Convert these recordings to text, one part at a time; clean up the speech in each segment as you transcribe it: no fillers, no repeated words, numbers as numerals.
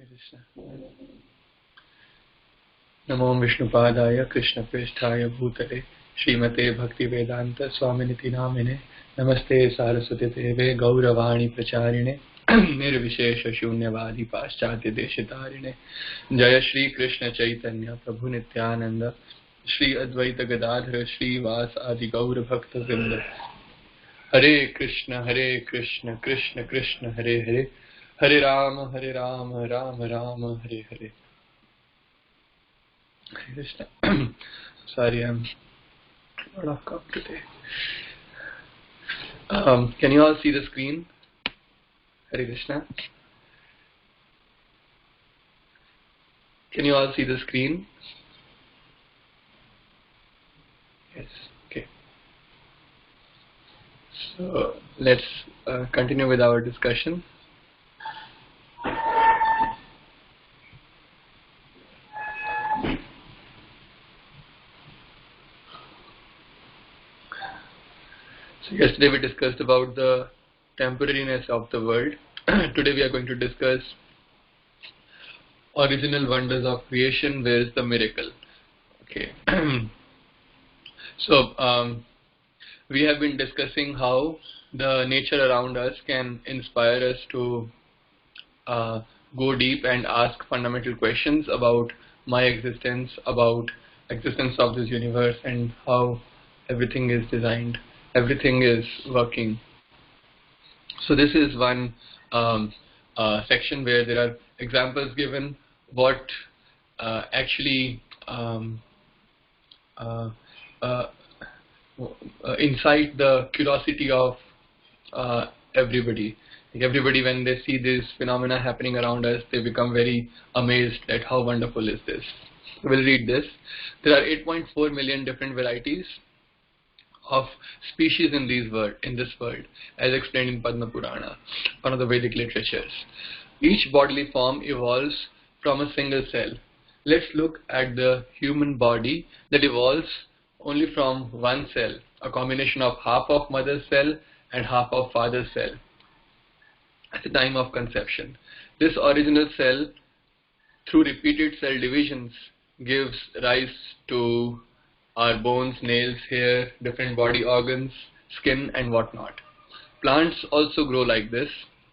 Krishna. Namo Vishnupadaya Krishna Preshthaya Bhutale Srimate Bhakti Vedanta Swaminiti Namine Namaste Saraswati Deve Gauravani Pracharine Nirvishesha Shunyavadi Paschatya Deshitarine Jaya Shri Krishna Chaitanya Prabhu Nityananda Shri Advaita Gadadhara Shri Vas Adi Gaura Bhakta Vrinda Hare Krishna Krishna Krishna Hare Hare Hare Rama Rama Rama Hare Hare. Hare Krishna. Sorry, I'm out of cup today. Can you all see the screen? Hare Krishna. Can you all see the screen? Yes. Okay. So let's continue with our discussion. So yesterday we discussed about the temporariness of the world. Today we are going to discuss original wonders of creation. Where is the miracle? Okay. So we have been discussing how the nature around us can inspire us to go deep and ask fundamental questions about my existence, about existence of this universe, and how everything is designed. Everything is working. So this is one section where there are examples given what actually incite the curiosity of everybody. Like everybody, when they see this phenomena happening around us, they become very amazed at how wonderful is this. We'll read this. There are 8.4 million different varieties of species in this world, as explained in Padma Purana, one of the Vedic literatures. Each bodily form evolves from a single cell. Let's look at the human body that evolves only from one cell, a combination of half of mother's cell and half of father's cell at the time of conception. This original cell, through repeated cell divisions, gives rise to our bones, nails, hair, different body organs, skin, and whatnot. Plants also grow like this.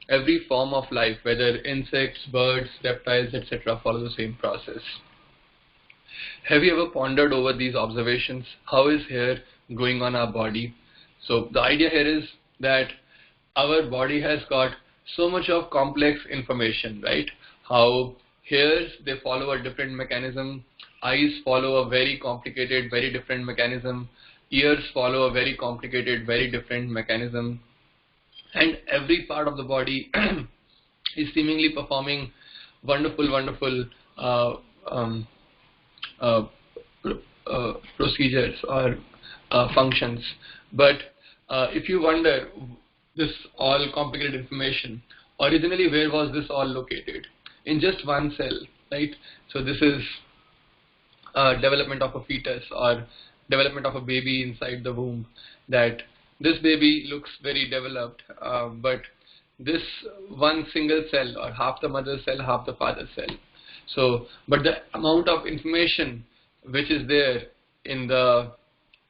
Every form of life, whether insects, birds, reptiles, etc., follow the same process. Have you ever pondered over these observations? How is hair growing on our body? So the idea here is that our body has got so much of complex information, right? How hairs, they follow a different mechanism. Eyes follow a very complicated, very different mechanism. Ears follow a very complicated, very different mechanism. And every part of the body is seemingly performing wonderful procedures or functions. But if you wonder, this all complicated information, originally where was this all located? In just one cell, right? So this is development of a fetus or development of a baby inside the womb, that this baby looks very developed, but this one single cell, or half the mother's cell, half the father's cell. So, but the amount of information which is there in the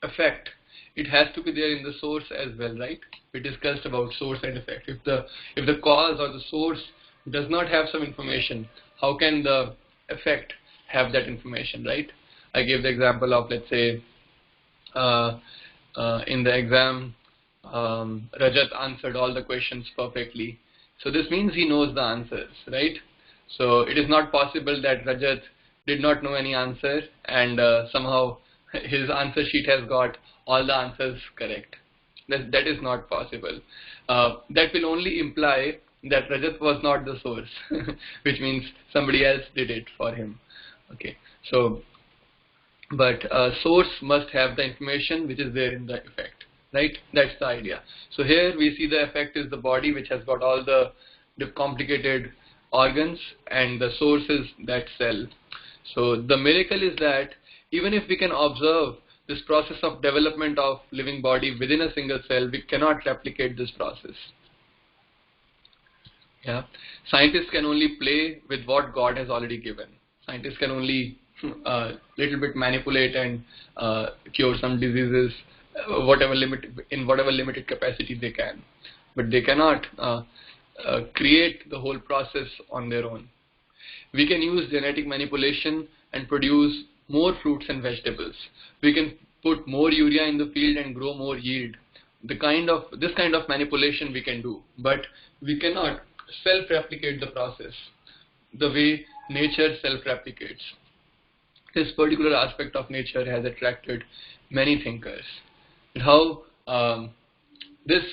effect, it has to be there in the source as well, right? We discussed about source and effect. If the cause or the source does not have some information, how can the effect have that information, right? I gave the example of, let's say, in the exam, Rajat answered all the questions perfectly. So this means he knows the answers, right? So it is not possible that Rajat did not know any answer and somehow his answer sheet has got all the answers correct. That is not possible. That will only imply that Rajat was not the source, which means somebody else did it for him. Okay, so, but source must have the information which is there in the effect, right? That's the idea. So here we see the effect is the body, which has got all the complicated organs, and the source is that cell. So the miracle is that even if we can observe this process of development of living body within a single cell, we cannot replicate this process. Yeah, scientists can only play with what God has already given. Scientists can only little bit manipulate and cure some diseases, whatever limited capacity they can, but they cannot create the whole process on their own. We can use genetic manipulation and produce more fruits and vegetables. We can put more urea in the field and grow more yield. This kind of manipulation we can do, but we cannot self-replicate the process the way nature self-replicates. This particular aspect of nature has attracted many thinkers. And how this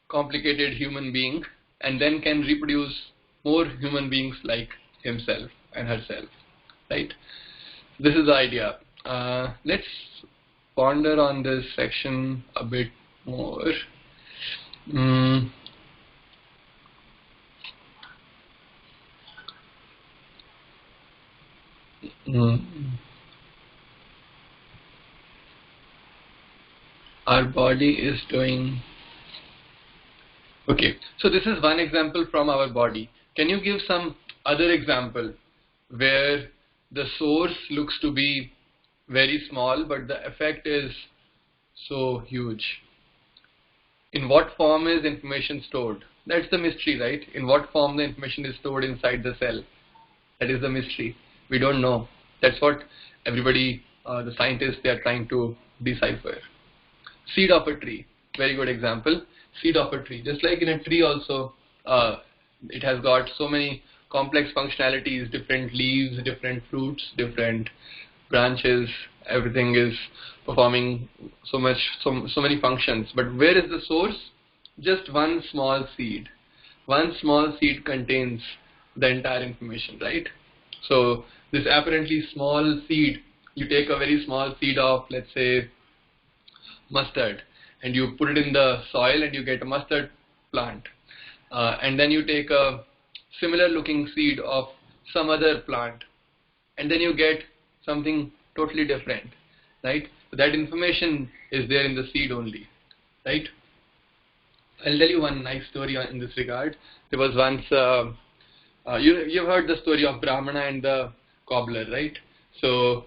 complicated human being and then can reproduce more human beings like himself and herself, right? This is the idea. Let's ponder on this section a bit more. Mm. Mm. Our body is doing. Okay, so this is one example from our body. Can you give some other example where the source looks to be very small but the effect is so huge? In what form is information stored? That's the mystery, right? In what form the information is stored inside the cell? That is the mystery. We don't know. That's what everybody, the scientists, they are trying to decipher. Seed of a tree, very good example. Seed of a tree. Just like in a tree also, it has got so many complex functionalities, different leaves, different fruits, different branches, everything is performing so many functions. But where is the source? Just one small seed. One small seed contains the entire information, right? So this apparently small seed, you take a very small seed of, let's say, mustard, and you put it in the soil and you get a mustard plant. And then you take a similar looking seed of some other plant, and then you get something totally different, right? So that information is there in the seed only, right? I'll tell you one nice story in this regard. There was once, you've heard the story of Brahmana and the cobbler, right? So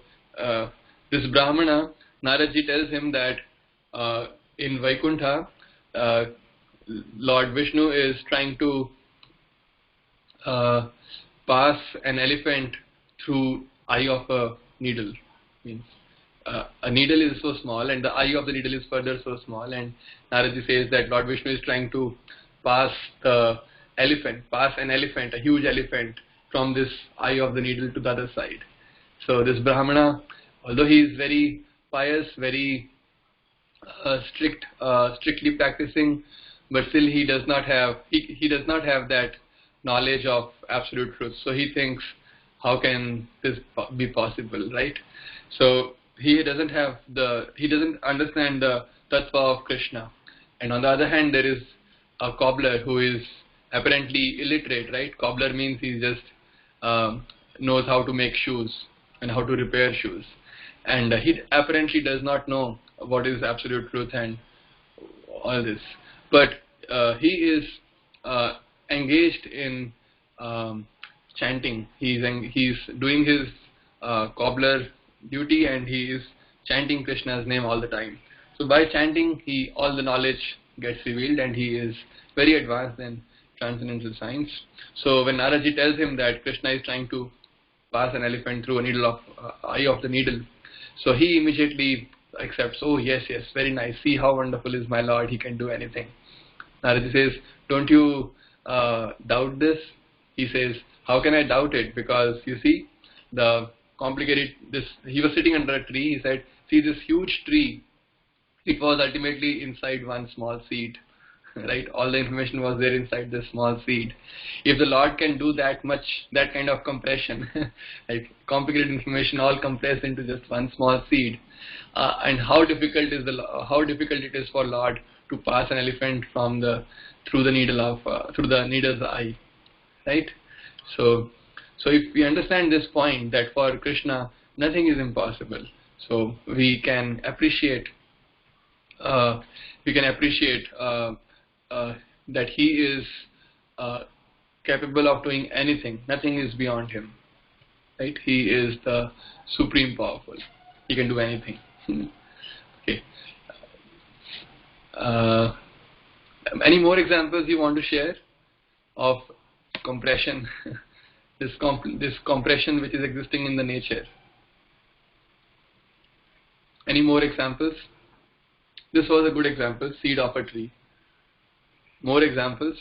this Brahmana, Naradji tells him that in Vaikuntha, Lord Vishnu is trying to pass an elephant through eye of a needle. Means a needle is so small and the eye of the needle is further so small, and Naradji says that Lord Vishnu is trying to pass an elephant, a huge elephant, from this eye of the needle to the other side. So this Brahmana, although he is very pious, very strictly practicing, but still he does not have that knowledge of absolute truth. So he thinks, how can this be possible, right? So he doesn't understand the tattva of Krishna. And on the other hand, there is a cobbler who is apparently illiterate, right? Cobbler means he just knows how to make shoes and how to repair shoes, and he apparently does not know what is absolute truth and all this. But he is engaged in chanting. He's doing his cobbler duty, and he is chanting Krishna's name all the time. So by chanting, all the knowledge gets revealed, and he is very advanced in transcendental science. So when Naradji tells him that Krishna is trying to pass an elephant through eye of the needle, so he immediately accepts. Oh yes, very nice. See how wonderful is my Lord. He can do anything. Naradji says, don't you doubt this? He says, how can I doubt it? Because you see, he was sitting under a tree. He said, see this huge tree, it was ultimately inside one small seed, right? All the information was there inside this small seed. If the Lord can do that kind of compression, like complicated information all compressed into just one small seed, and how difficult it is for Lord to pass an elephant through the needle's eye, right? So if we understand this point, that for Krishna nothing is impossible, so we can appreciate that he is capable of doing anything. Nothing is beyond him. Right? He is the supreme powerful. He can do anything. Okay. Any more examples you want to share of compression? this compression which is existing in the nature. Any more examples? This was a good example, seed of a tree. More examples?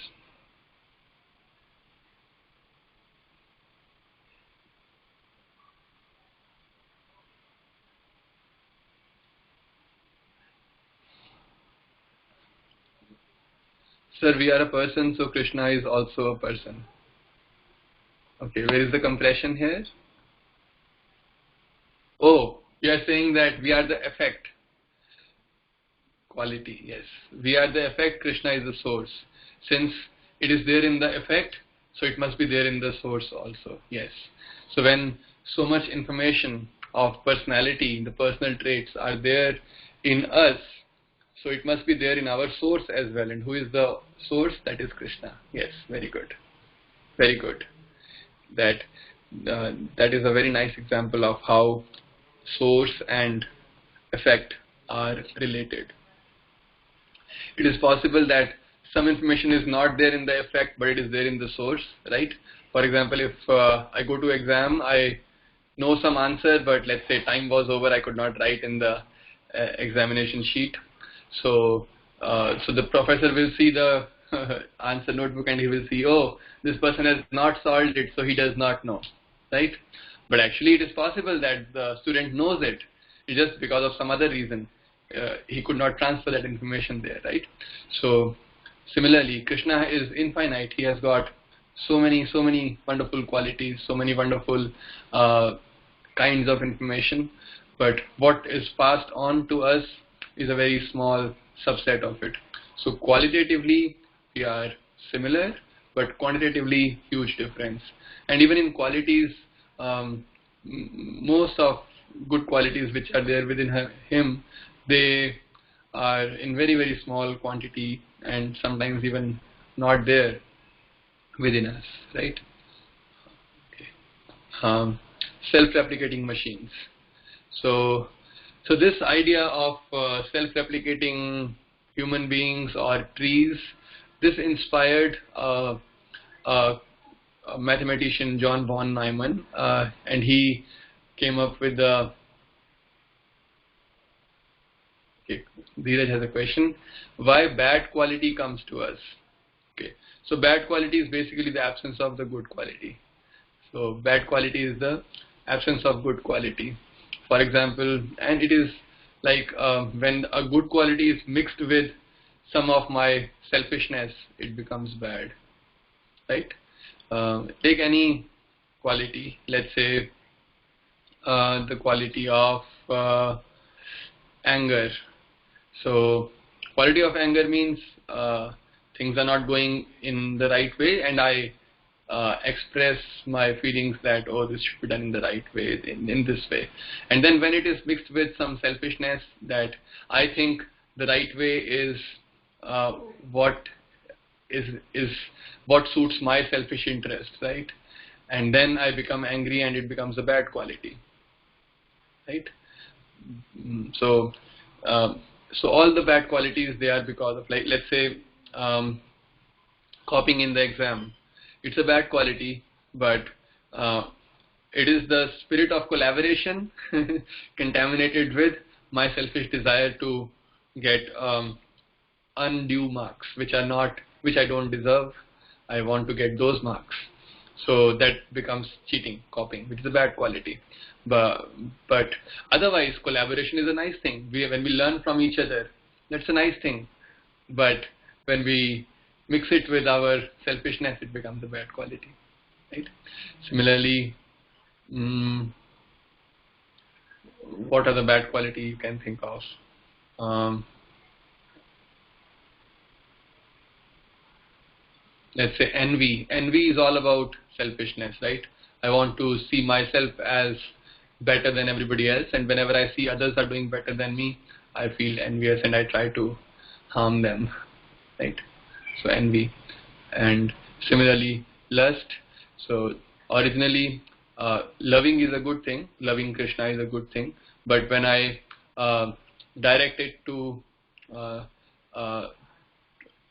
Sir, we are a person, so Krishna is also a person. Okay, where is the compression here? Oh, you are saying that we are the effect. Quality, yes. We are the effect, Krishna is the source. Since it is there in the effect, so it must be there in the source also, yes. So when so much information of personality, the personal traits are there in us, so it must be there in our source as well. And who is the source? That is Krishna. Yes, very good. Very good. That is a very nice example of how source and effect are related. It is possible that some information is not there in the effect, but it is there in the source, right? For example, if I go to exam, I know some answer, but let's say time was over, I could not write in the examination sheet. So the professor will see the answer notebook and he will see, oh, this person has not solved it, so he does not know, right? But actually it is possible that the student knows it. It's just because of some other reason he could not transfer that information there, right? So similarly, Krishna is infinite. He has got so many wonderful qualities, so many wonderful kinds of information, but what is passed on to us is a very small subset of it. So qualitatively we are similar, but quantitatively huge difference. And even in qualities, most of good qualities which are there within him, they are in very small quantity and sometimes even not there within us, right? Okay. Self-replicating machines. So this idea of self-replicating human beings or trees, this inspired a mathematician, John von Neumann, and he came up with the. Okay, Dheeraj has a question. Why bad quality comes to us? Okay, so bad quality is basically the absence of the good quality. So bad quality is the absence of good quality. For example, and it is like when a good quality is mixed with some of my selfishness, it becomes bad, right? Take any quality, let's say the quality of anger. So quality of anger means things are not going in the right way, and I express my feelings that, oh, this should be done in the right way, in this way. And then when it is mixed with some selfishness, that I think the right way is what suits my selfish interest, right? And then I become angry and it becomes a bad quality, right? So all the bad qualities, they are because of, like, let's say copying in the exam. It's a bad quality, but it is the spirit of collaboration contaminated with my selfish desire to get undue marks, which I don't deserve. I want to get those marks. So that becomes cheating, copying, which is a bad quality. But otherwise, collaboration is a nice thing. When we learn from each other, that's a nice thing. But when we mix it with our selfishness, it becomes a bad quality, right? Similarly, what are the bad quality you can think of? Let's say envy. Envy is all about selfishness, right? I want to see myself as better than everybody else, and whenever I see others are doing better than me, I feel envious and I try to harm them, right? So envy. And Similarly, lust. So originally, loving is a good thing. Loving Krishna is a good thing. But when I direct it uh, uh,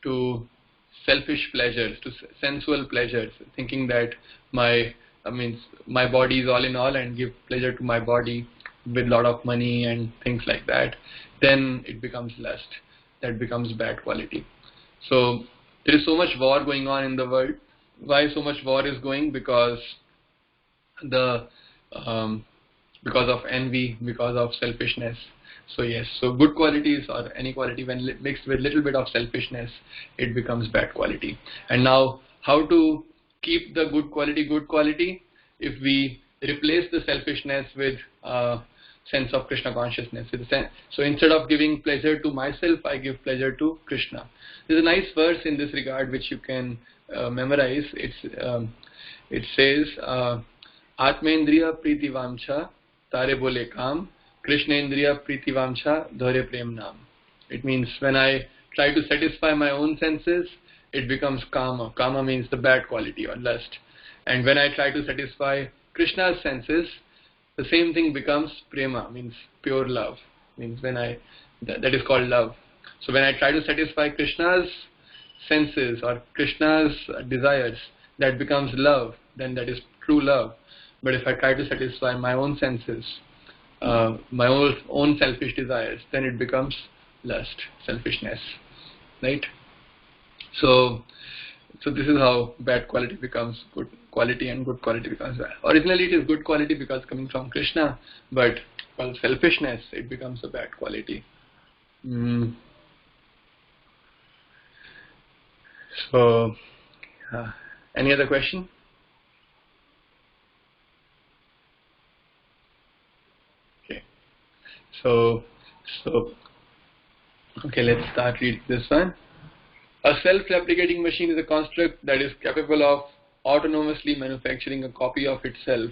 to selfish pleasures, to sensual pleasures, thinking that my body is all in all, and give pleasure to my body with lot of money and things like that, then it becomes lust. That becomes bad quality. So there is so much war going on in the world. Why so much war is going? The um, because of envy, because of selfishness. So yes, so good qualities or any quality when mixed with little bit of selfishness, it becomes bad quality. And now, how to keep the good quality good quality? If we replace the selfishness with sense of Krishna consciousness. So instead of giving pleasure to myself, I give pleasure to Krishna. There's a nice verse in this regard which you can memorize. It says, Atmendriya Priti Vamcha Tare Bole Kam Krishna Indriya Priti Vamcha Dhore Prem Nam. It means when I try to satisfy my own senses, it becomes kama. Kama means the bad quality or lust. And when I try to satisfy Krishna's senses, the same thing becomes prema, means pure love. Means when that is called love. So when I try to satisfy Krishna's senses or Krishna's desires, that becomes love. Then that is true love. But if I try to satisfy my own senses, my own selfish desires, then it becomes lust, selfishness, right? So this is how bad quality becomes good quality and good quality becomes bad. Originally it is good quality because coming from Krishna, but because selfishness, it becomes a bad quality. So, any other question? Okay. So okay, let's start reading this one. A self-replicating machine is a construct that is capable of autonomously manufacturing a copy of itself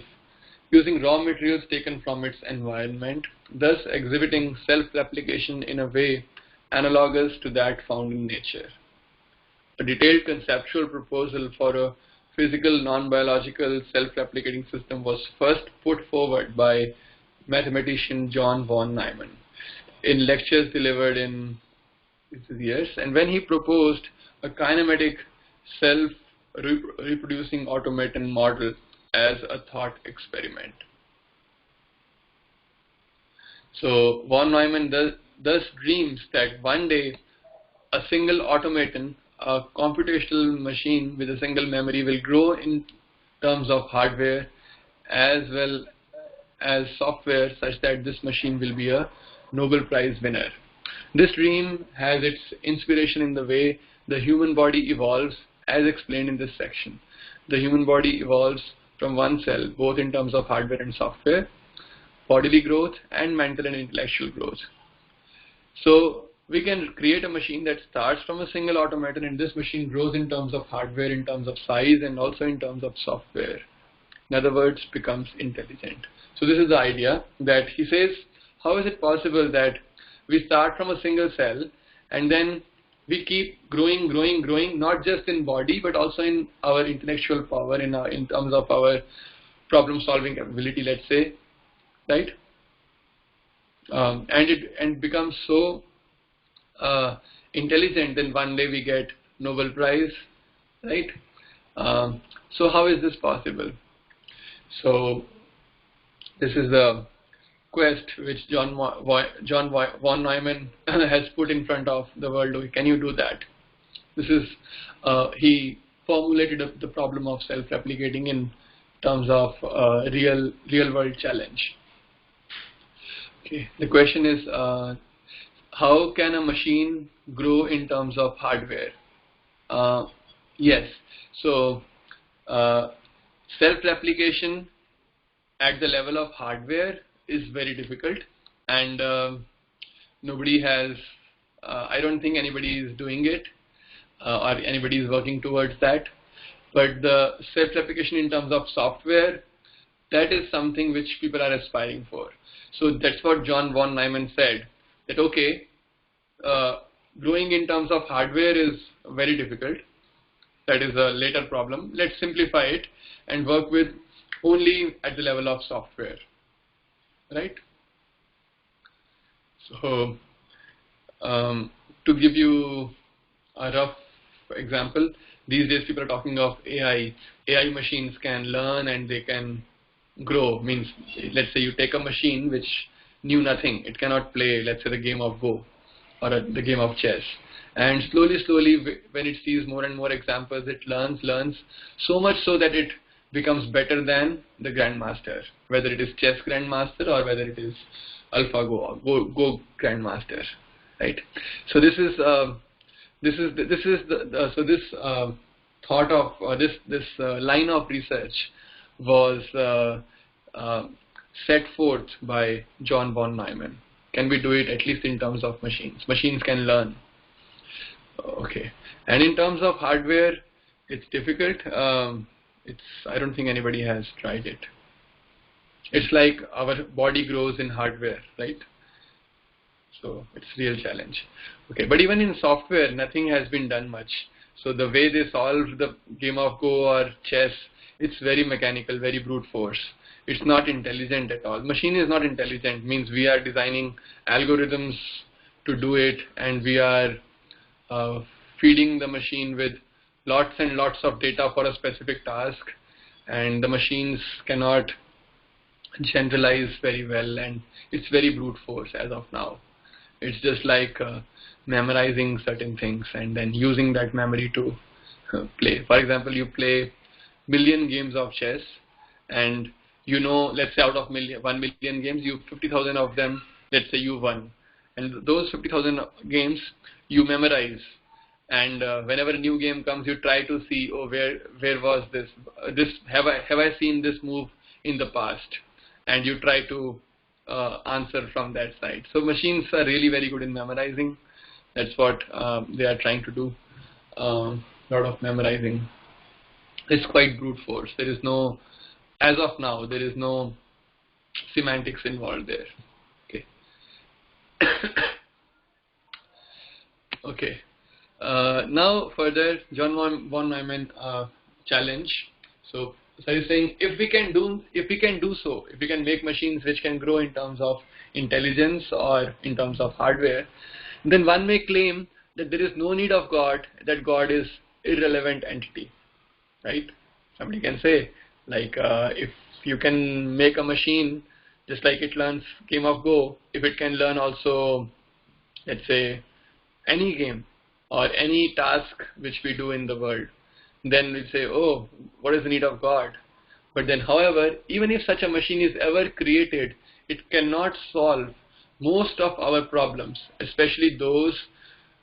using raw materials taken from its environment, thus exhibiting self-replication in a way analogous to that found in nature. A detailed conceptual proposal for a physical non-biological self-replicating system was first put forward by mathematician John von Neumann in lectures delivered in years, and when he proposed a kinematic self-reproducing automaton model as a thought experiment. So von Neumann thus dreams that one day a single automaton, a computational machine with a single memory, will grow in terms of hardware as well as software, such that this machine will be a Nobel Prize winner. This dream has its inspiration in the way the human body evolves, as explained in this section. The human body evolves from one cell, both in terms of hardware and software, bodily growth and mental and intellectual growth. So we can create a machine that starts from a single automaton, and this machine grows in terms of hardware, in terms of size, and also in terms of software. In other words, becomes intelligent. So this is the idea that he says, how is it possible that we start from a single cell and then we keep growing, not just in body but also in our intellectual power, in terms of our problem solving ability, let's say, right? And it becomes so intelligent, then one day we get Nobel Prize, right? So how is this possible? So this is the quest which John von Neumann has put in front of the world. Can you do that? This is he formulated the problem of self-replicating in terms of real world challenge. Okay, the question is, how can a machine grow in terms of hardware? Yes, so self-replication at the level of hardware is very difficult, and nobody has, I don't think anybody is doing it, or anybody is working towards that. But the self-replication in terms of software, that is something which people are aspiring for. So that's what John von Neumann said, that okay, growing in terms of hardware is very difficult, that is a later problem. Let's simplify it and work with only at the level of software, right? So to give you a rough example, these days people are talking of AI. AI machines can learn and they can grow. Means, let's say you take a machine which knew nothing. It cannot play, let's say, the game of Go or the game of chess. And slowly, when it sees more and more examples, it learns so much so that it becomes better than the grandmaster, whether it is chess grandmaster or whether it is AlphaGo or Go grandmaster, right? So this is thought of this line of research was set forth by John von Neumann. Can we do it at least in terms of machines? Machines can learn. Okay, and in terms of hardware, it's difficult. I don't think anybody has tried it. It's like our body grows in hardware, right? So it's a real challenge. Okay, but even in software, nothing has been done much. So the way they solve the game of Go or chess, it's very mechanical, very brute force. It's not intelligent at all. Machine is not intelligent, means we are designing algorithms to do it, and we are feeding the machine with lots and lots of data for a specific task, and the machines cannot generalize very well, and it's very brute force as of now. It's just like memorizing certain things and then using that memory to play. For example, you play million games of chess, and you know, let's say out of 1 million games, 50,000 of them, let's say you won, and those 50,000 games you memorize. And whenever a new game comes, you try to see, oh, where was this? Have I seen this move in the past? And you try to answer from that side. So machines are really very good in memorizing. That's what they are trying to do. A lot of memorizing. It's quite brute force. There is no, as of now, there is no semantics involved there. Okay. Okay. Now further, John von Neumann challenge. So he's saying, if we can make machines which can grow in terms of intelligence or in terms of hardware, then one may claim that there is no need of God, that God is irrelevant entity, right? Somebody can say, like, if you can make a machine just like it learns game of Go, if it can learn also, let's say, any game or any task which we do in the world, then we say, oh, what is the need of God? But then, however, even if such a machine is ever created, it cannot solve most of our problems, especially those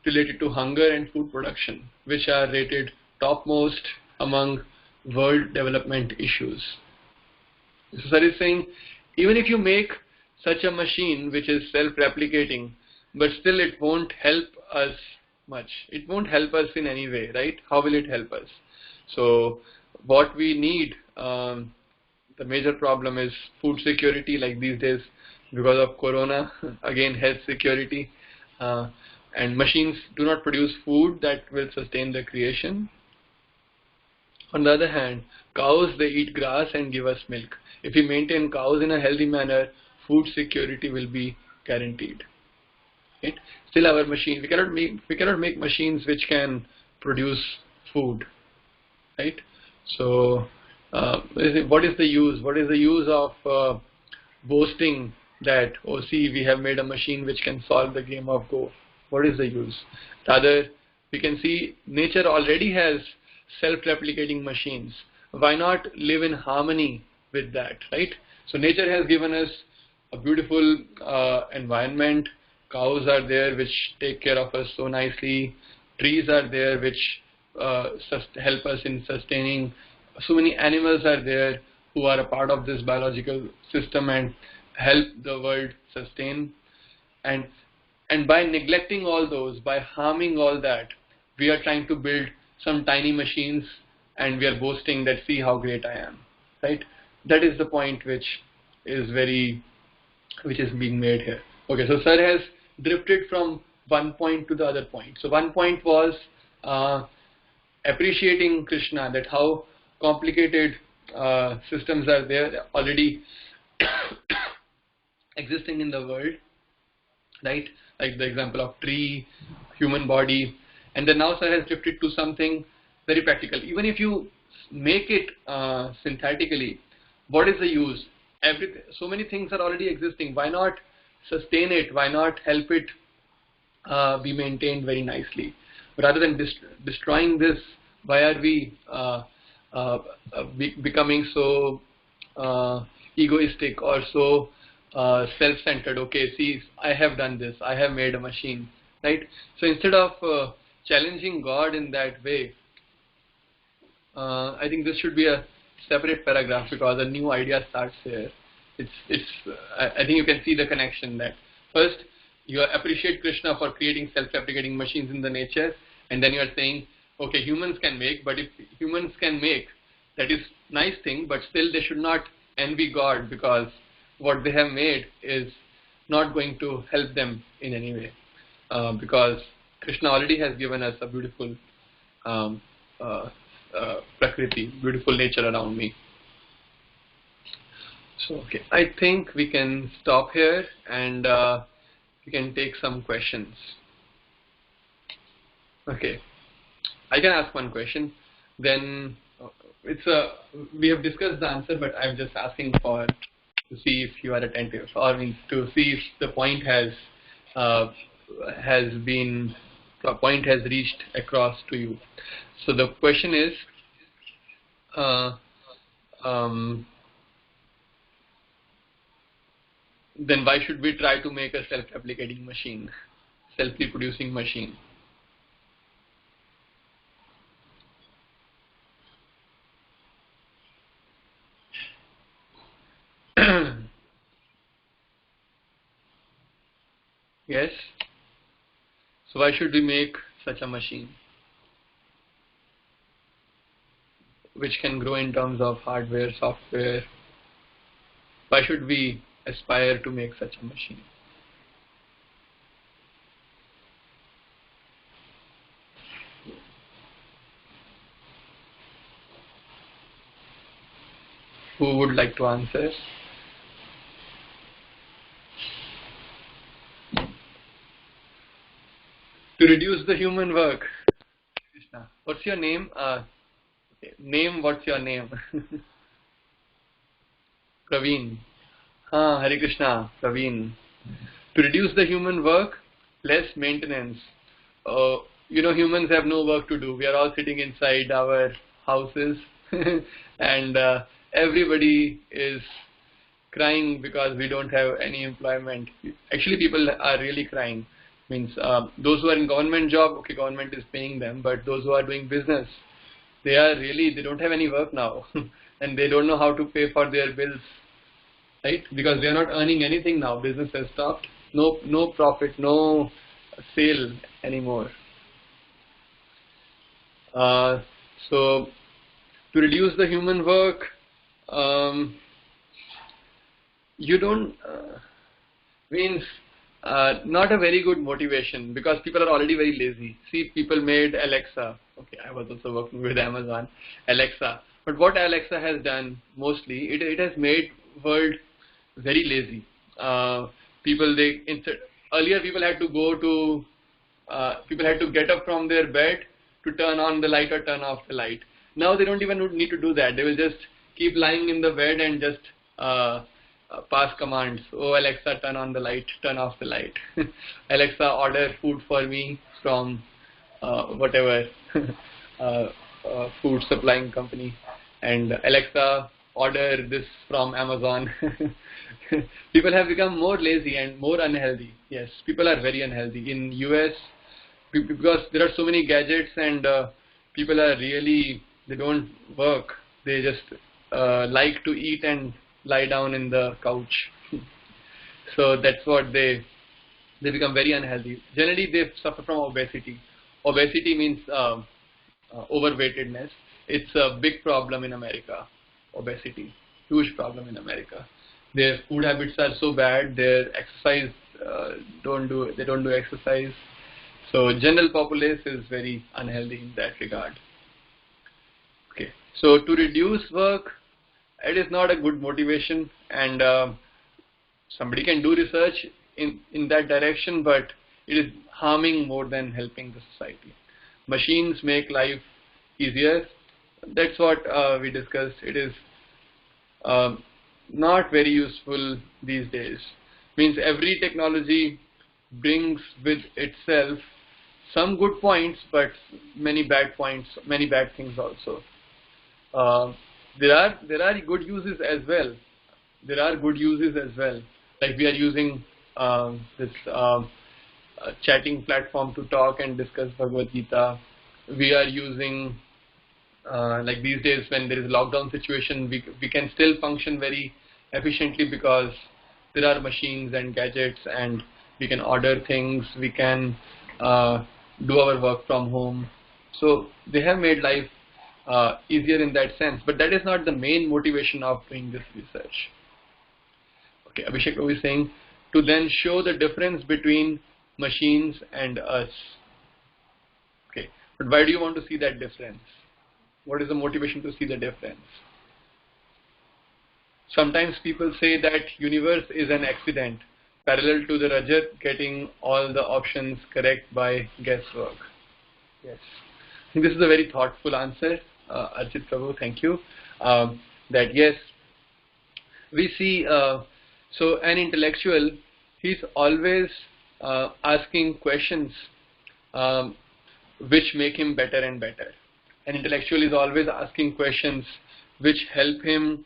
related to hunger and food production, which are rated topmost among world development issues. So sir is saying, even if you make such a machine which is self-replicating, but still it won't help us much. It won't help us in any way, right? How will it help us? So what we need, the major problem is food security, like these days because of corona, again health security, and machines do not produce food that will sustain the creation. On the other hand, cows, they eat grass and give us milk. If we maintain cows in a healthy manner, food security will be guaranteed. Right? Still, our machine, we cannot make machines which can produce food, right? So what is the use? What is the use of boasting that, oh, see, we have made a machine which can solve the game of Go? What is the use? Rather, we can see nature already has self-replicating machines. Why not live in harmony with that, right? So nature has given us a beautiful environment. Cows are there which take care of us so nicely. Trees are there which help us in sustaining. So many animals are there who are a part of this biological system and help the world sustain. And by neglecting all those, by harming all that, we are trying to build some tiny machines, and we are boasting that, see how great I am, right? That is the point which is being made here. Okay, so sir has drifted from one point to the other point. So one point was appreciating Krishna, that how complicated systems are there already existing in the world, right? Like the example of tree, human body, and then now sir has drifted to something very practical. Even if you make it synthetically, what is the use? So many things are already existing. Why not sustain it? Why not help it be maintained very nicely? Rather than destroying this, why are we becoming so egoistic or so self-centered? Okay, see, I have done this, I have made a machine, right? So instead of challenging God in that way, I think this should be a separate paragraph, because a new idea starts here. I think you can see the connection, that first you appreciate Krishna for creating self-replicating machines in the nature, and then you are saying, okay, humans can make, but if humans can make, that is nice thing, but still they should not envy God, because what they have made is not going to help them in any way, because Krishna already has given us a beautiful prakriti, beautiful nature around me. So okay, I think we can stop here, and we can take some questions. Okay, I can ask one question. Then we have discussed the answer, but I'm just asking to see if you are attentive, or means to see if the point has reached across to you. So the question is, then why should we try to make a self-replicating machine, self-reproducing machine? Yes. So why should we make such a machine, which can grow in terms of hardware, software? Why should we aspire to make such a machine? Who would like to answer? To reduce the human work. Krishna. What's your name? What's your name? Praveen. Hare Krishna, Praveen. To reduce the human work, less maintenance. Humans have no work to do. We are all sitting inside our houses and everybody is crying because we don't have any employment. Actually, people are really crying. Means those who are in government job, okay, government is paying them, but those who are doing business, they don't have any work now and they don't know how to pay for their bills, right? Because they are not earning anything now. Business has stopped. No profit, no sale anymore. So to reduce the human work, you don't means not a very good motivation, because people are already very lazy. See, people made Alexa. Okay, I was also working with Amazon, Alexa. But what Alexa has done mostly, it has made world very lazy. Earlier people had to people had to get up from their bed to turn on the light or turn off the light. Now they don't even need to do that. They will just keep lying in the bed and just pass commands. Oh Alexa, turn on the light, turn off the light. Alexa, order food for me from whatever food supplying company. And Alexa, order this from Amazon. People have become more lazy and more unhealthy. Yes, people are very unhealthy. In US, because there are so many gadgets and people are really, they don't work. They just like to eat and lie down in the couch. So that's what they become very unhealthy. Generally, they suffer from obesity. Obesity means overweightedness. It's a big problem in America. Obesity, huge problem in America. Their food habits are so bad. Their exercise they don't do exercise. So general populace is very unhealthy in that regard. So to reduce work, it is not a good motivation, and somebody can do research in that direction, but it is harming more than helping the society. Machines make life easier. That's what we discussed. It is not very useful these days. Means every technology brings with itself some good points, but many bad points, many bad things also. Uh, there are good uses as well. There are good uses as well. Like we are using this chatting platform to talk and discuss Bhagavad Gita. We are using like these days when there is a lockdown situation, we can still function very efficiently because there are machines and gadgets, and we can order things, we can do our work from home. So they have made life easier in that sense, but that is not the main motivation of doing this research. Okay, Abhishek was saying to then show the difference between machines and us. Okay, but why do you want to see that difference? What is the motivation to see the difference? Sometimes people say that universe is an accident, parallel to the Rajat getting all the options correct by guesswork. Yes. I think this is a very thoughtful answer, Archit Prabhu, thank you. That yes, we see, so an intellectual, he's always asking questions which make him better and better. An intellectual is always asking questions which help him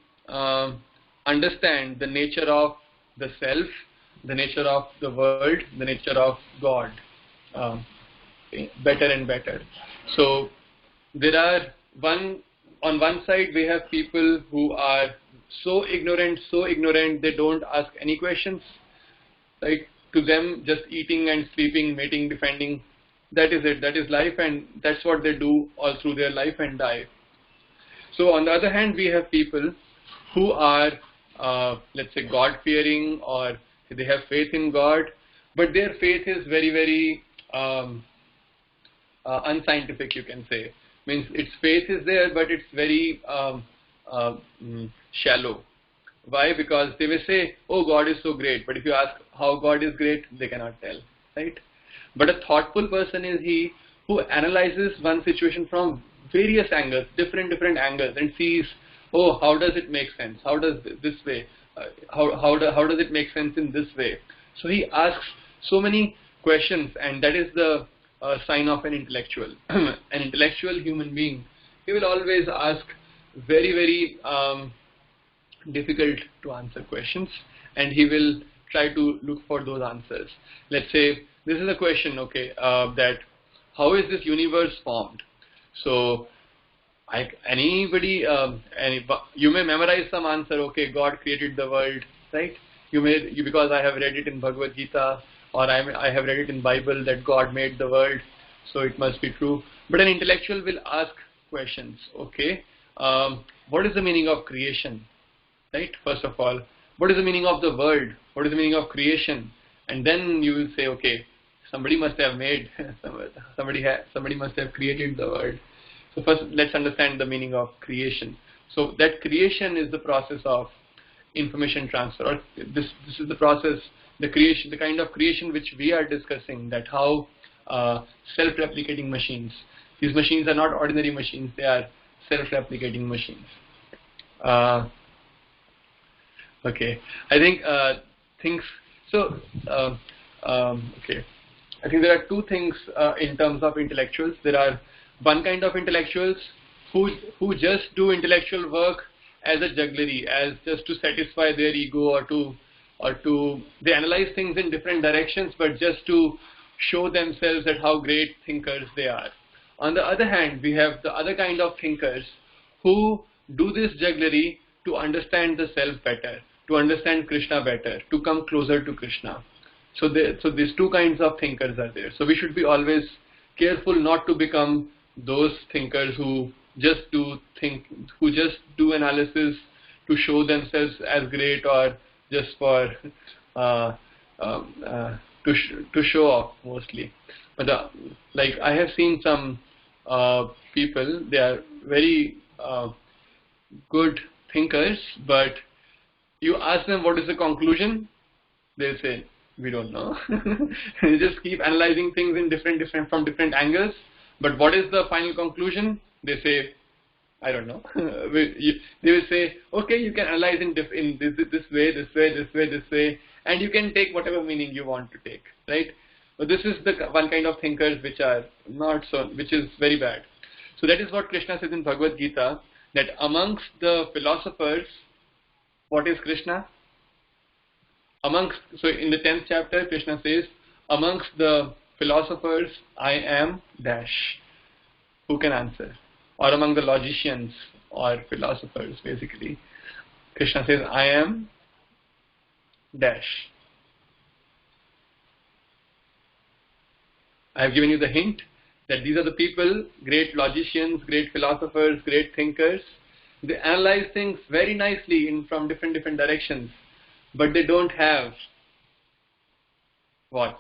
understand the nature of the self, the nature of the world, the nature of God better and better. So there are on one side we have people who are so ignorant they don't ask any questions. Like to them, just eating and sleeping, mating, defending, that is it, that is life, and that's what they do all through their life and die. So on the other hand, we have people who are let's say God-fearing, or they have faith in God, but their faith is very unscientific, you can say. Means its faith is there, but it's very shallow. Why? Because they may say, oh, God is so great, but if you ask how God is great, they cannot tell, right? But a thoughtful person is he who analyzes one situation from various angles, different angles, and sees, oh, how does it make sense? How does this way? How does it make sense in this way? So he asks so many questions, and that is the sign of an intellectual. An intellectual human being, he will always ask very difficult to answer questions, and he will try to look for those answers. Let's say this is a question, okay, that how is this universe formed? So you may memorize some answer, okay, God created the world, right? Because I have read it in Bhagavad Gita, or I have read it in Bible that God made the world, so it must be true. But an intellectual will ask questions, okay, what is the meaning of creation, right? First of all, what is the meaning of the world? What is the meaning of creation? And then you will say, okay, somebody must have made, somebody must have created the world. So first, let's understand the meaning of creation. So that creation is the process of information transfer. Or this is the process, the creation, the kind of creation which we are discussing. That how self-replicating machines. These machines are not ordinary machines; they are self-replicating machines. Okay, I think things. So okay, I think there are two things in terms of intellectuals. There are one kind of intellectuals who just do intellectual work as a jugglery, as just to satisfy their ego, or to they analyze things in different directions, but just to show themselves that how great thinkers they are. On the other hand, we have the other kind of thinkers who do this jugglery to understand the self better, to understand Krishna better, to come closer to Krishna. So these two kinds of thinkers are there. So we should be always careful not to become those thinkers who just do analysis to show themselves as great, or just for to show off mostly. But like I have seen some people, they are very good thinkers, but you ask them what is the conclusion, they'll say, we don't know. You just keep analyzing things in from different angles, but what is the final conclusion? They say, I don't know. They will say, okay, you can analyze in this way, this way, this way, this way, and you can take whatever meaning you want to take, right? But this is the one kind of thinkers which are not so, which is very bad. So that is what Krishna says in Bhagavad Gita, that amongst the philosophers, what is Krishna? So in the 10th chapter, Krishna says, amongst the philosophers, I am dash. Who can answer? Or among the logicians or philosophers, basically. Krishna says, I am dash. I have given you the hint that these are the people, great logicians, great philosophers, great thinkers. They analyze things very nicely from different directions, but they don't have what?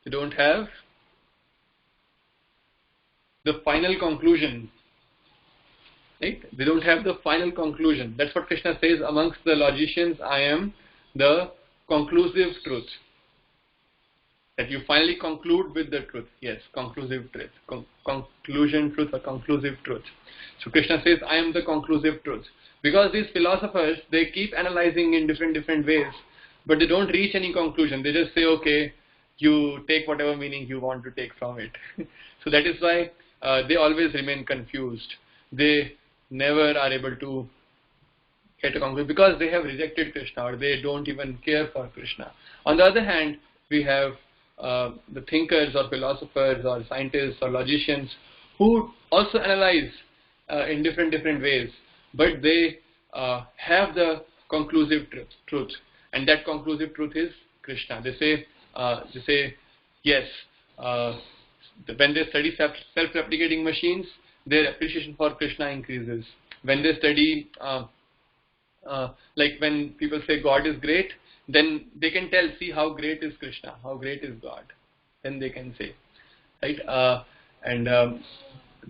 They don't have the final conclusion. Right? They don't have the final conclusion. That's what Krishna says, amongst the logicians, I am the conclusive truth. That you finally conclude with the truth. Yes, conclusive truth. Conclusion truth or conclusive truth. So Krishna says, I am the conclusive truth. Because these philosophers, they keep analyzing in different ways, but they don't reach any conclusion. They just say, okay, you take whatever meaning you want to take from it. So that is why they always remain confused. They never are able to get a conclusion because they have rejected Krishna, or they don't even care for Krishna. On the other hand, we have the thinkers or philosophers or scientists or logicians who also analyze in different ways, but they have the conclusive truth, and that conclusive truth is Krishna. They say yes. When they study self-replicating machines, their appreciation for Krishna increases. When they study, like when people say God is great, then they can tell, see how great is Krishna, how great is God. Then they can say, right?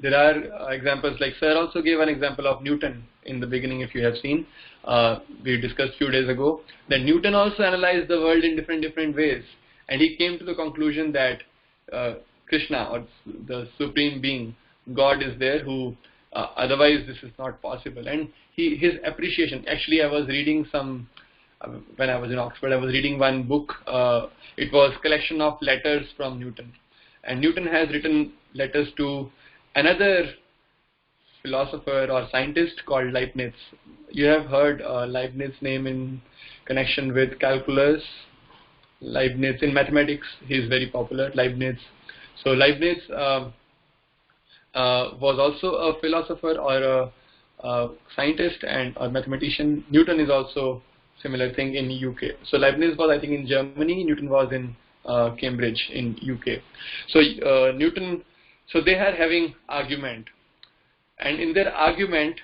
There are examples, like Sir also gave an example of Newton in the beginning, if you have seen. We discussed a few days ago that Newton also analyzed the world in different ways, and he came to the conclusion that Krishna, or the Supreme Being, God, is there, who otherwise this is not possible. And his appreciation, actually I was reading when I was in Oxford, I was reading one book. It was collection of letters from Newton, and Newton has written letters to another philosopher or scientist called Leibniz. You have heard Leibniz's name in connection with calculus. Leibniz in mathematics, he is very popular, Leibniz. So Leibniz was also a philosopher or a scientist and a mathematician. Newton is also similar thing in UK. So Leibniz was, I think, in Germany. Newton was in Cambridge in UK. So Newton, so they are having argument, and in their argument,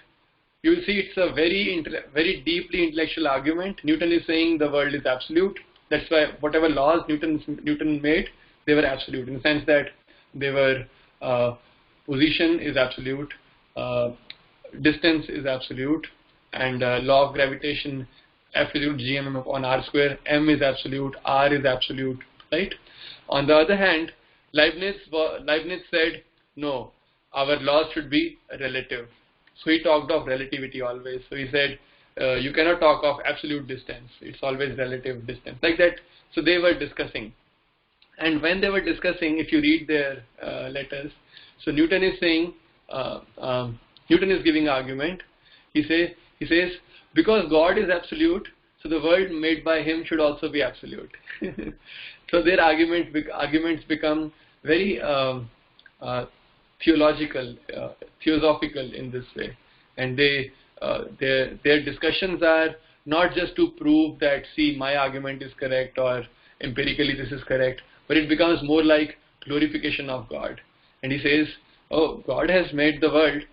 you will see it's a very deeply intellectual argument. Newton is saying the world is absolute. That's why whatever laws Newton made, they were absolute, in the sense that they were position is absolute, distance is absolute, and law of gravitation, absolute gmm upon r square, m is absolute, r is absolute, right? On the other hand, Leibniz said, no, our laws should be relative. So he talked of relativity always. So he said, you cannot talk of absolute distance. It's always relative distance, like that. So they were discussing. And when they were discussing, if you read their letters, so Newton is saying, Newton is giving argument. He says, because God is absolute, so the world made by him should also be absolute. So their arguments become very theological, theosophical in this way, and their discussions are not just to prove that, see, my argument is correct or empirically this is correct, but it becomes more like glorification of God. And he says, oh, God has made the world,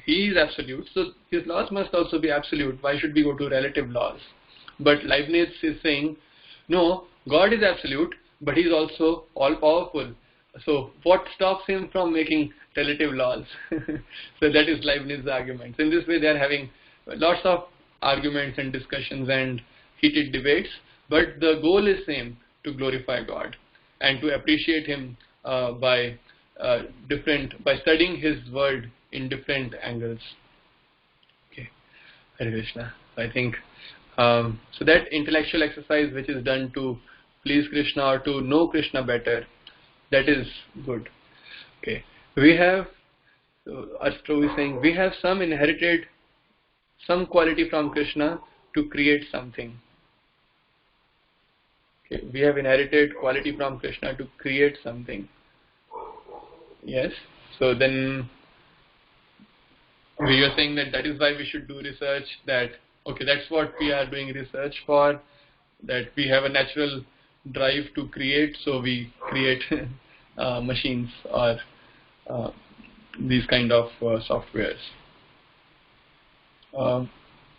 he is absolute, so his laws must also be absolute. Why should we go to relative laws? But Leibniz is saying, no, God is absolute, but he's also all powerful. So what stops him from making relative laws? So that is Leibniz's argument. So in this way they are having lots of arguments and discussions and heated debates, but the goal is same, to glorify God and to appreciate him by studying his word in different angles. Okay, Hare Krishna. I think so that intellectual exercise which is done to please Krishna or to know Krishna better, that is good. Okay, we have, Astro is saying, we have inherited some quality from Krishna to create something. Okay, we have inherited quality from Krishna to create something. Yes. So then we are saying that is why we should do research, that okay, that's what we are doing research for, that we have a natural drive to create, so we create machines or these kind of softwares.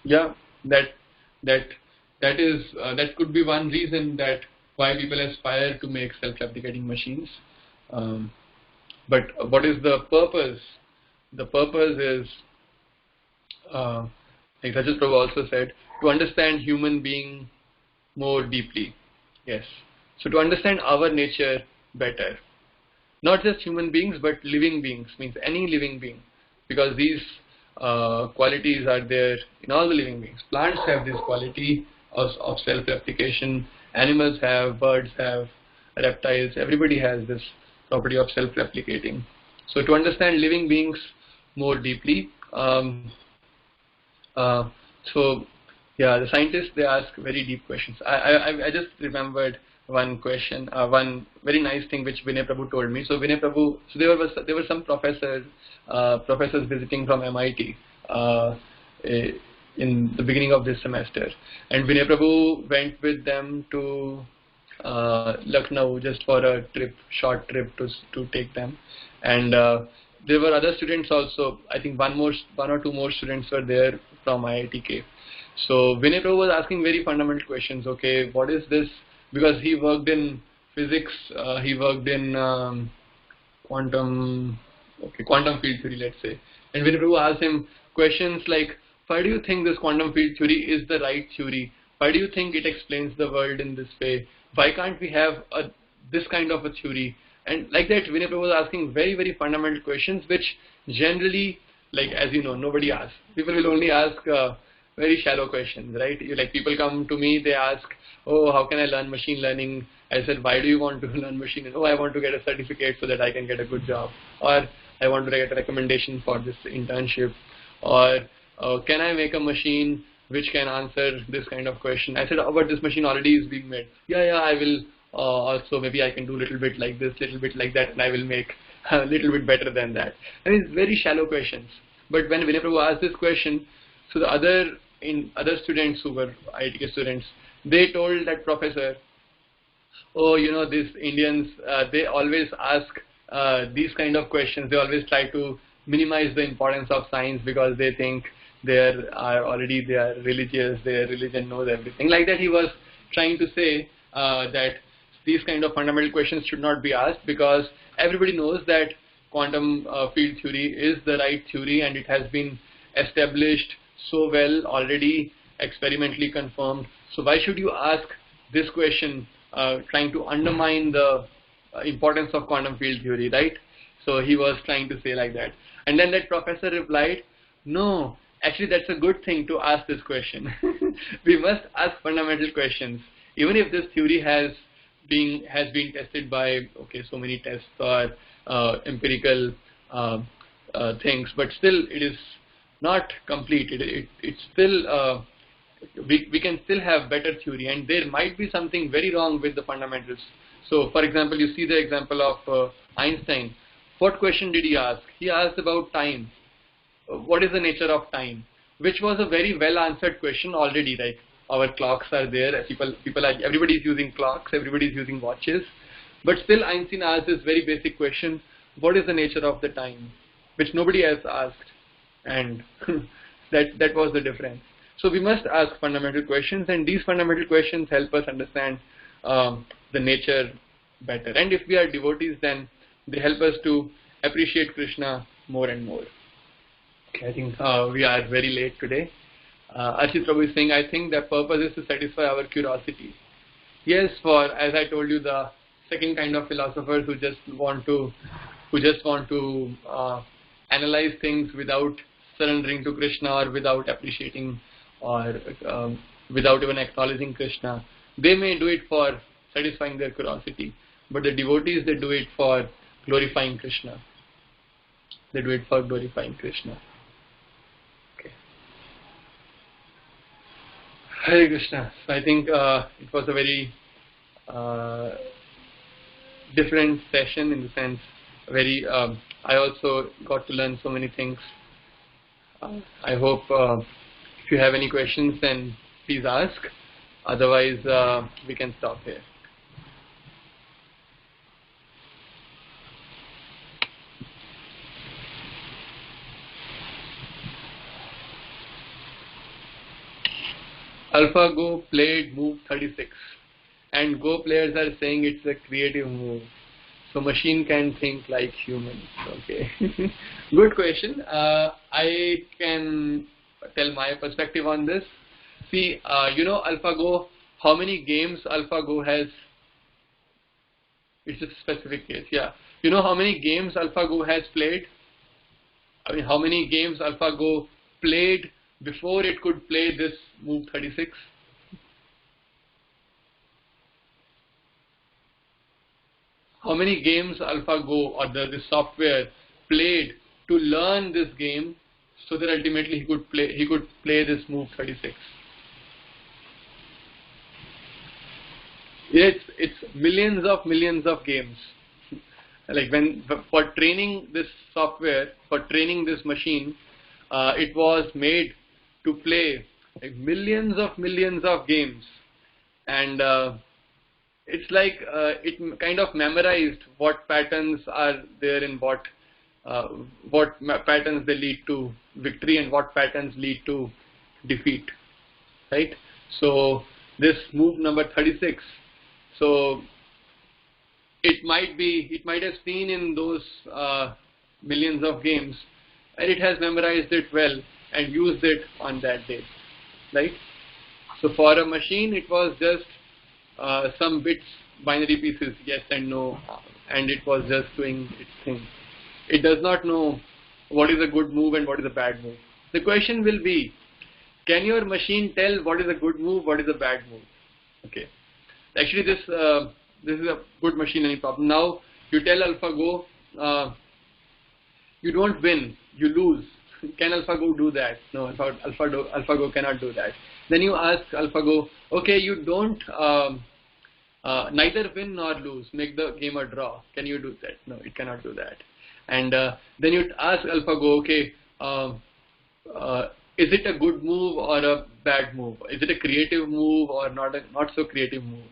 Yeah, that could be one reason that why people aspire to make self-replicating machines. But what is the purpose? The purpose is, like Rajat Prabhu also said, to understand human being more deeply. Yes. So to understand our nature better. Not just human beings, but living beings, means any living being. Because these qualities are there in all the living beings. Plants have this quality of self-replication. Animals have, birds have, reptiles, everybody has this property of self-replicating. So to understand living beings more deeply, so yeah, the scientists, they ask very deep questions. I just remembered one question, one very nice thing which Vinay Prabhu told me. So Vinay Prabhu, so there were some professors visiting from MIT in the beginning of this semester, and Vinay Prabhu went with them to Lucknow just for a short trip to take them, and there were other students also. I think one or two more students were there from IITK. So Vinay Prabhu was asking very fundamental questions. Okay, what is this? Because he worked in physics, he worked in quantum field theory, let's say. And Vinay Prabhu asked him questions like, why do you think this quantum field theory is the right theory? Why do you think it explains the world in this way? Why can't we have this kind of a theory? And like that, Vinay Prabhu was asking very, very fundamental questions, which generally, like as you know, nobody asks. People will only ask very shallow questions, right? Like people come to me, they ask, oh, how can I learn machine learning? I said, why do you want to learn machine learning? Oh, I want to get a certificate so that I can get a good job. Or I want to get a recommendation for this internship. Or can I make a machine which can answer this kind of question? I said, oh, but this machine already is being made. Yeah, I will also, maybe I can do a little bit like this, little bit like that, and I will make a little bit better than that. I mean, it's very shallow questions. But when Vinay Prabhu asked this question, so the other students who were IIT students, they told that professor, oh, you know, these Indians, they always ask these kind of questions. They always try to minimize the importance of science because they think they are religious, their religion knows everything. Like that, he was trying to say that these kind of fundamental questions should not be asked, because everybody knows that quantum field theory is the right theory and it has been established so well already, experimentally confirmed. So why should you ask this question trying to undermine the importance of quantum field theory, right? So he was trying to say like that. And then that professor replied, no, actually that's a good thing to ask this question. We must ask fundamental questions. Even if this theory has been tested by so many tests or empirical things, but still it is not complete. It's still we can still have better theory, and there might be something very wrong with the fundamentals. So, for example, you see the example of Einstein. What question did he ask? He asked about time. What is the nature of time? Which was a very well answered question already. Like our clocks are there. Everybody is using clocks. Everybody is using watches. But still, Einstein asked this very basic question: what is the nature of the time? Which nobody else asked, and that was the difference. So we must ask fundamental questions, and these fundamental questions help us understand the nature better. And if we are devotees, then they help us to appreciate Krishna more and more. Okay, I think we are very late today. Archit Prabhu is saying, I think the purpose is to satisfy our curiosity. Yes, for, as I told you, the second kind of philosophers who just want to analyze things without surrendering to Krishna or without appreciating or without even acknowledging Krishna. They may do it for satisfying their curiosity, but the devotees, they do it for glorifying Krishna. They do it for glorifying Krishna. Okay. Hare Krishna. So I think it was a very different session, in the sense, very. I also got to learn so many things. I hope if you have any questions, then please ask. Otherwise, we can stop here. AlphaGo played move 36, and Go players are saying it's a creative move. So machine can think like humans. Okay, good question. I can tell my perspective on this. See, AlphaGo. How many games AlphaGo has? It's a specific case. Yeah, you know how many games AlphaGo has played? I mean, how many games AlphaGo played before it could play this move 36? How many games AlphaGo or the software played to learn this game, so that ultimately he could play this move 36? It's millions of games. Like for training this software, for training this machine, it was made to play like millions of games, and it's like it kind of memorized what patterns are there in what patterns they lead to victory and what patterns lead to defeat, right? So this move number 36. So it might have seen in those millions of games, and it has memorized it well and used it on that day, right? So for a machine, it was just some bits, binary pieces, yes and no, and it was just doing its thing. It does not know what is a good move and what is a bad move. The question will be, can your machine tell what is a good move, what is a bad move? Okay. Actually, this is a good machine, any problem. Now you tell AlphaGo, you don't win, you lose. Can AlphaGo do that? No, AlphaGo cannot do that. Then you ask AlphaGo, okay, you don't neither win nor lose, make the game a draw. Can you do that? No, it cannot do that. And then you ask AlphaGo, okay, is it a good move or a bad move? Is it a creative move or not so creative move?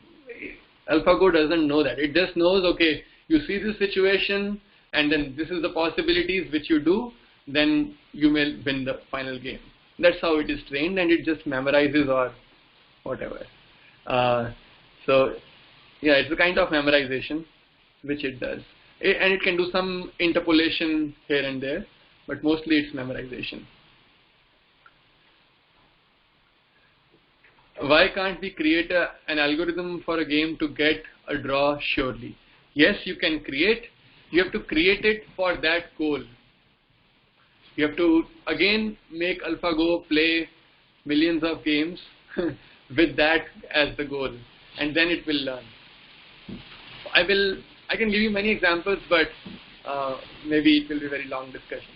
AlphaGo doesn't know that. It just knows, okay, you see this situation, and then this is the possibilities which you do, then you may win the final game. That's how it is trained, and it just memorizes or whatever. So yeah, it's a kind of memorization which it does, and it can do some interpolation here and there, but mostly it's memorization. Why can't we create an algorithm for a game to get a draw surely? Yes, you can create. You have to create it for that goal. You have to again make AlphaGo play millions of games with that as the goal, and then it will learn. I can give you many examples, but maybe it will be a very long discussion.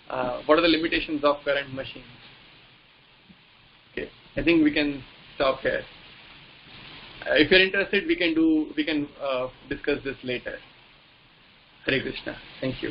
What are the limitations of current machines? Okay, I think we can stop here. If you're interested, we can discuss this later. Hare Krishna. Thank you.